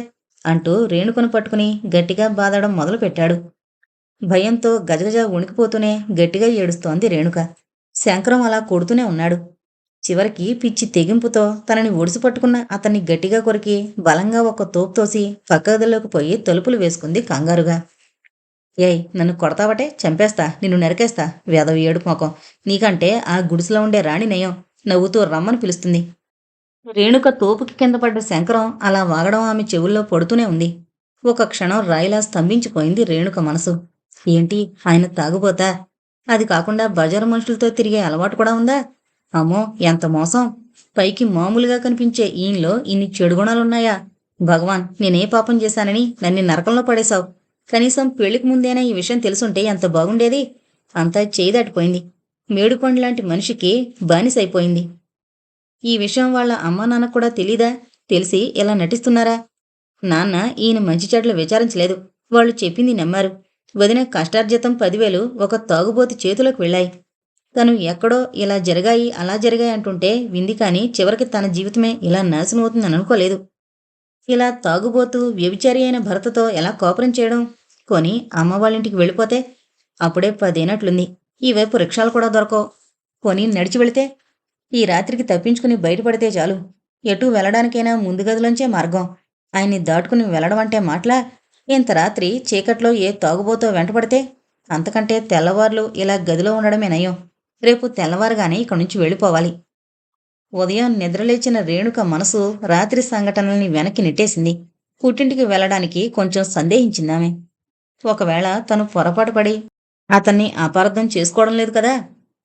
అంటూ రేణుకను పట్టుకుని గట్టిగా బాదడం మొదలుపెట్టాడు. భయంతో గజగజ వణికిపోతూనే గట్టిగా ఏడుస్తోంది రేణుక. శంకరం అలా కొడుతూనే ఉన్నాడు. చివరికి పిచ్చి తెగింపుతో తనని ఒడిసి పట్టుకున్న అతన్ని గట్టిగా కొరికి బలంగా ఒక తోపు తోసి పక్క గదిలోకి పోయి తలుపులు వేసుకుంది కంగారుగా. ఏయ్, నన్ను కొడతావటే? చంపేస్తా, నిన్ను నరికేస్తా, వేదవ ఏడుపు మొఖం. నీకంటే ఆ గుడిసెలో ఉండే రాణి నయం. నవ్వుతూ రమ్మని పిలుస్తుంది. రేణుక తోపుకి కింద పడ్డ శంకరం అలా వాగడం ఆమె చెవుల్లో పడుతూనే ఉంది. ఒక క్షణం రాయిలా స్తంభించిపోయింది రేణుక మనసు. ఏంటి, ఆయన తాగుబోతా? అది కాకుండా బజారు మనుషులతో తిరిగే అలవాటు కూడా ఉందా? అమ్మో, ఎంత మోసం! పైకి మామూలుగా కనిపించే ఈయనలో ఇన్ని చెడు గుణాలున్నాయా? భగవాన్, నేనే పాపం చేశానని నన్ను నరకంలో పడేశావు. కనీసం పెళ్లికి ముందేనా ఈ విషయం తెలుసుంటే ఎంత బాగుండేది. అంతా చేయి దాటిపోయింది. మేడుపండు మనిషికి బానిసైపోయింది. ఈ విషయం వాళ్ళ అమ్మా నాన్నకు కూడా తెలీదా? తెలిసి ఇలా నటిస్తున్నారా? నాన్న ఈయన మంచి చెడ్డలు విచారించలేదు. వాళ్ళు చెప్పింది నమ్మారు. వదిన కష్టార్జితం 10,000 ఒక తాగుబోతు చేతిలోకి వెళ్ళాయి. తను ఎక్కడో ఇలా జరిగాయి అలా జరిగాయి అంటుంటే వింది, కానీ చివరికి తన జీవితమే ఇలా నాశనం అవుతుందని అనుకోలేదు. ఇలా తాగుబోతూ వ్యభిచారి అయిన భర్తతో ఎలా కాపురం చేయడం? కొని అమ్మ వాళ్ళింటికి వెళ్ళిపోతే అప్పుడే 10 అయినట్లుంది. ఈ వైపు రిక్షాలు కూడా దొరకవు. పోనీ నడిచి వెళితే? ఈ రాత్రికి తప్పించుకుని బయటపడితే చాలు. ఎటూ వెళ్ళడానికైనా ముందు గదిలోంచే మార్గం. ఆయన్ని దాటుకుని వెళ్ళడం అంటే మాటలా? ఇంత రాత్రి చీకట్లో ఏ తాగుబోతో వెంటపడితే? అంతకంటే తెల్లవార్లు ఇలా గదిలో ఉండడమే నయం. రేపు తెల్లవారుగానే ఇక్కడి నుంచి వెళ్ళిపోవాలి. ఉదయం నిద్రలేచిన రేణుక మనసు రాత్రి సంఘటనల్ని వెనక్కి నెట్టేసింది. పుట్టింటికి వెళ్ళడానికి కొంచెం సందేహించిందామె. ఒకవేళ తను పొరపాటు పడి అతన్ని అపార్థం చేసుకోవడం లేదు కదా?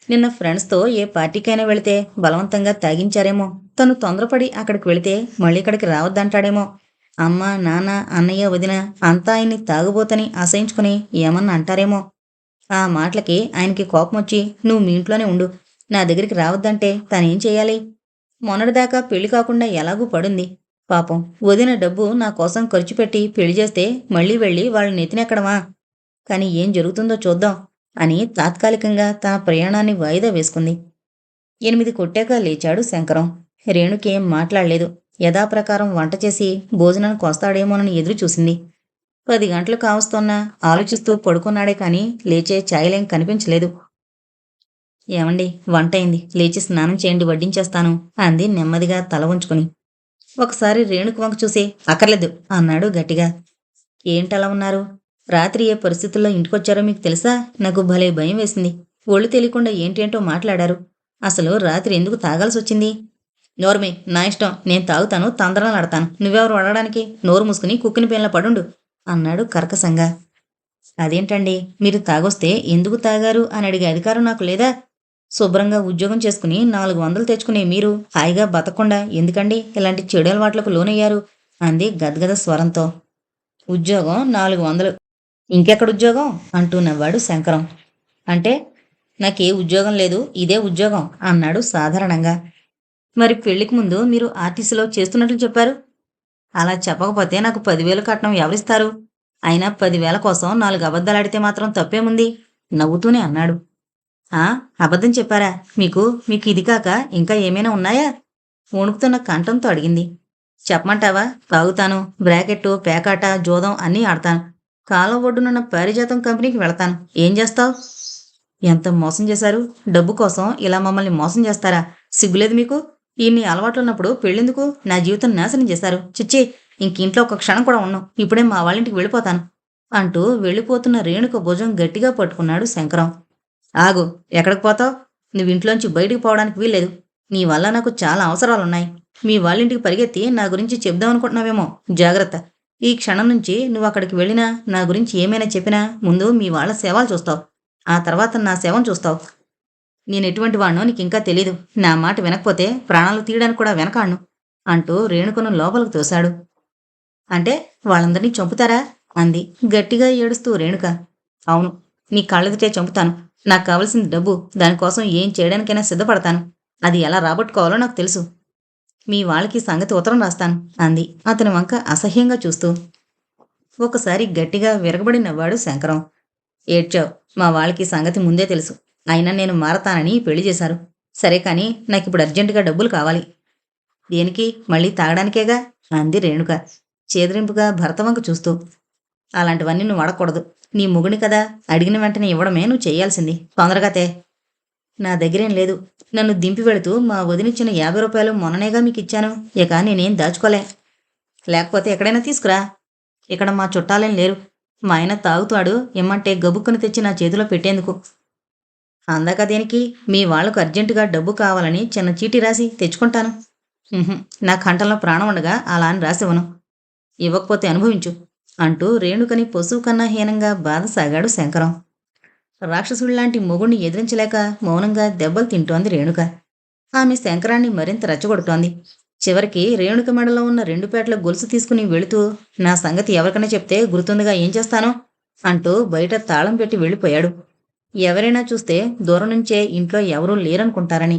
నిన్న ఫ్రెండ్స్తో ఏ పార్టీకైనా వెళితే బలవంతంగా తాగించారేమో. తను తొందరపడి అక్కడికి వెళితే మళ్ళీ ఇక్కడికి రావద్దంటాడేమో. అమ్మ, నాన్న, అన్నయ్య, వదిన అంతా ఆయన్ని తాగుబోతని అసహించుకుని ఏమన్నా అంటారేమో. ఆ మాటలకి ఆయనకి కోపం వచ్చి, నువ్వు మీ ఇంట్లోనే ఉండు, నా దగ్గరికి రావద్దంటే తనేం చెయ్యాలి? మొన్నటిదాకా పెళ్లి కాకుండా ఎలాగూ పడుంది. పాపం వదిన డబ్బు నా కోసం ఖర్చు పెట్టి పెళ్లి చేస్తే మళ్ళీ వెళ్ళి వాళ్ళ నెత్తినెక్కడమా? కాని ఏం జరుగుతుందో చూద్దాం అని తాత్కాలికంగా తన ప్రయాణాన్ని వాయిదా వేసుకుంది. 8 కొట్టాక లేచాడు శంకరం. రేణుకేం మాట్లాడలేదు. యథాప్రకారం వంట చేసి భోజనానికి వస్తాడేమోనని ఎదురు చూసింది. 10 గంటలు కావస్తోన్నా ఆలోచిస్తూ పడుకున్నాడే కాని లేచే ఛాయలేం కనిపించలేదు. ఏమండి, వంటయింది, లేచి స్నానం చేయండి, వడ్డించేస్తాను అంది నెమ్మదిగా తల ఉంచుకుని. ఒకసారి రేణుకు వంక చూసి, అక్కర్లేదు అన్నాడు గట్టిగా. ఏంటలా ఉన్నారు? రాత్రి ఏ పరిస్థితుల్లో ఇంటికొచ్చారో మీకు తెలుసా? నాకు భలే భయం వేసింది. ఒళ్ళు తెలియకుండా ఏంటేంటో మాట్లాడారు. అసలు రాత్రి ఎందుకు తాగాల్సొచ్చింది? నోర్మి, నా ఇష్టం, నేను తాగుతాను, తందనాలాడతాను. నువ్వెవరు అడగడానికి? నోరు మూసుకుని కుక్కిన పేన్ల పడుండు అన్నాడు కర్కశంగా. అదేంటండి, మీరు తాగొస్తే ఎందుకు తాగారు అని అడిగే అధికారం నాకు లేదా? శుభ్రంగా ఉద్యోగం చేసుకుని 400 తెచ్చుకునే మీరు హాయిగా బతకుండా ఎందుకండి ఇలాంటి చెడు అలవాట్లకు లోనయ్యారు? అంది గద్గద స్వరంతో. ఉద్యోగం 400? ఇంకెక్కడుద్యోగం అంటూ నవ్వాడు శంకరం. అంటే నాకే ఉద్యోగం లేదు, ఇదే ఉద్యోగం అన్నాడు సాధారణంగా. మరి పెళ్లికి ముందు మీరు ఆర్టీసీలో చేస్తున్నట్లు చెప్పారు. అలా చెప్పకపోతే నాకు 10,000 కట్నం ఎవరిస్తారు? అయినా 10,000 కోసం 4 అబద్ధాలాడితే మాత్రం తప్పేముంది? నవ్వుతూనే అన్నాడు. ఆ, అబద్ధం చెప్పారా? మీకు మీకు ఇది కాక ఇంకా ఏమైనా ఉన్నాయా? వణుకుతున్న కంఠంతో అడిగింది. చెప్పమంటావా? తాగుతాను, బ్రాకెట్టు, పేకాట, జూదం అన్నీ ఆడతాను. కాలం ఒడ్డునున్న పారిజాతం కంపెనీకి వెళతాను. ఏం చేస్తావు? ఎంత మోసం చేశారు? డబ్బు కోసం ఇలా మమ్మల్ని మోసం చేస్తారా? సిగ్గులేదు మీకు? ఇన్ని అలవాట్లున్నప్పుడు పెళ్ళెందుకు? నా జీవితం నాశనం చేశారు. చిచ్చి, ఇంకింట్లో ఒక క్షణం కూడా ఉన్ను. ఇప్పుడే మా వాళ్ళింటికి వెళ్ళిపోతాను అంటూ వెళ్ళిపోతున్న రేణుక భుజం గట్టిగా పట్టుకున్నాడు శంకరం. ఆగు, ఎక్కడికి పోతావు? నువ్వు ఇంట్లోంచి బయటికి పోవడానికి వీల్లేదు. నీ వల్ల నాకు చాలా అవసరాలున్నాయి. మీ వాళ్ళింటికి పరిగెత్తి నా గురించి చెప్దామనుకుంటున్నావేమో. జాగ్రత్త. ఈ క్షణం నుంచి నువ్వు అక్కడికి వెళ్ళినా, నా గురించి ఏమైనా చెప్పినా ముందు మీ వాళ్ళ సేవలు చూస్తావు. ఆ తర్వాత నా సేవను చూస్తావు. నేనెటువంటి వాణ్ణో నీకింకా తెలీదు. నా మాట వినకపోతే ప్రాణాలు తీయడానికి కూడా వెనకాడ్ను అంటూ రేణుకను లోపలికి తోశాడు. అంటే వాళ్ళందరినీ చంపుతారా? అంది గట్టిగా ఏడుస్తూ రేణుక. అవును, నీ కళ్ళెదుటే చంపుతాను. నాకు కావలసింది డబ్బు. దానికోసం ఏం చేయడానికైనా సిద్ధపడతాను. అది ఎలా రాబట్టుకోవాలో నాకు తెలుసు. మీ వాళ్ళకి సంగతి ఉత్తరం రాస్తాను అంది అతని వంక అసహ్యంగా చూస్తూ. ఒకసారి గట్టిగా విరగబడి నవ్వాడు శంకరం. ఏడ్చావు. మా వాళ్ళకి సంగతి ముందే తెలుసు. అయినా నేను మారతానని పెళ్లి చేశారు. సరే కానీ నాకిప్పుడు అర్జెంటుగా డబ్బులు కావాలి. దేనికి? మళ్ళీ తాగడానికేగా అంది రేణుక చేదరింపుగా భర్త వంక చూస్తూ. అలాంటివన్నీ నువ్వు అడగకూడదు. నీ మొగుని కదా, అడిగిన వెంటనే ఇవ్వడమే నువ్వు చేయాల్సింది. తొందరగా తే. నా దగ్గరేం లేదు. నన్ను దింపి వెళుతూ మా వదినిచ్చిన 50 రూపాయలు మొన్ననేగా మీకు ఇచ్చాను. ఇక నేనేం దాచుకోలే. లేకపోతే ఎక్కడైనా తీసుకురా. ఇక్కడ మా చుట్టాలేం లేరు. మా ఆయన తాగుతాడు, ఇమ్మంటే గబుక్కుని తెచ్చి నా చేతిలో పెట్టేందుకు. అందాక దేనికి? మీ వాళ్లకు అర్జెంటుగా డబ్బు కావాలని చిన్న చీటీ రాసి తెచ్చుకుంటాను. నా కంఠంలో ప్రాణం ఉండగా అలా అని రాసివ్వను. ఇవ్వకపోతే అనుభవించు అంటూ రేణుకని పశువు కన్నా హీనంగా బాధసాగాడు శంకరం. రాక్షసుడిలాంటి మొగుణ్ణి ఎదిరించలేక మౌనంగా దెబ్బలు తింటోంది రేణుక. ఆమె శంకరాన్ని మరింత రెచ్చగొడుతోంది. చివరికి రేణుక మెడలో ఉన్న 2 పేటల గొలుసు తీసుకుని వెళుతూ, నా సంగతి ఎవరికైనా చెప్తే గుర్తుందిగా ఏం చేస్తాను అంటూ బయట తాళం పెట్టి వెళ్ళిపోయాడు. ఎవరైనా చూస్తే దూరం నుంచే ఇంట్లో ఎవరూ లేరనుకుంటారని.